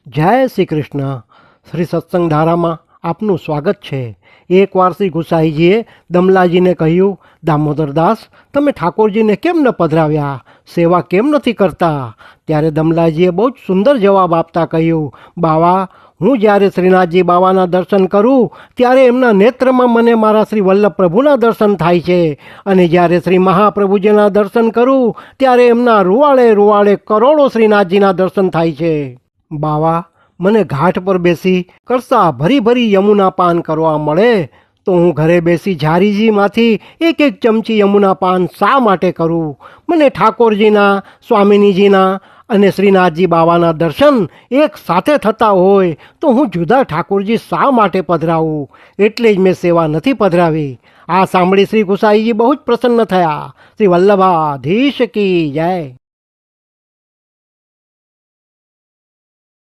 જય શ્રી કૃષ્ણ. શ્રી સત્સંગ ધારામાં આપનું સ્વાગત છે. એકવાર શ્રી ગુસાઈજીએ દમલાજીને કહ્યું, દામોદરદાસ, તમે ઠાકોરજીને કેમ ન પધરાવ્યા, સેવા કેમ નથી કરતા? ત્યારે દમલાજીએ બહુ જ સુંદર જવાબ આપતા કહ્યું, બાવા, હું જ્યારે શ્રીનાથજી બાવાના દર્શન કરું ત્યારે એમના નેત્રમાં મને મારા શ્રી વલ્લભ પ્રભુના દર્શન થાય છે, અને જ્યારે શ્રી મહાપ્રભુજીના દર્શન કરું ત્યારે એમના રૂવાળે રૂવાળે કરોડો શ્રીનાથજીના દર્શન થાય છે. બાવા, મને ઘાટ પર બેસી કરતા ભરી ભરી યમુના પાન કરવા મળે તો હું ઘરે બેસી ઝારીજીમાંથી એક એક ચમચી યમુના પાન શા માટે કરું? મને ઠાકોરજીના, સ્વામિનીજીના અને શ્રીનાથજી બાવાના દર્શન એક સાથે થતા હોય તો હું જુદા ઠાકોરજી શા માટે પધરાવું? એટલે જ મેં સેવા નથી પધરાવી. આ સાંભળી શ્રી ગુસાઈજી બહુ જ પ્રસન્ન થયા. શ્રી વલ્લભાધીશ કી જય.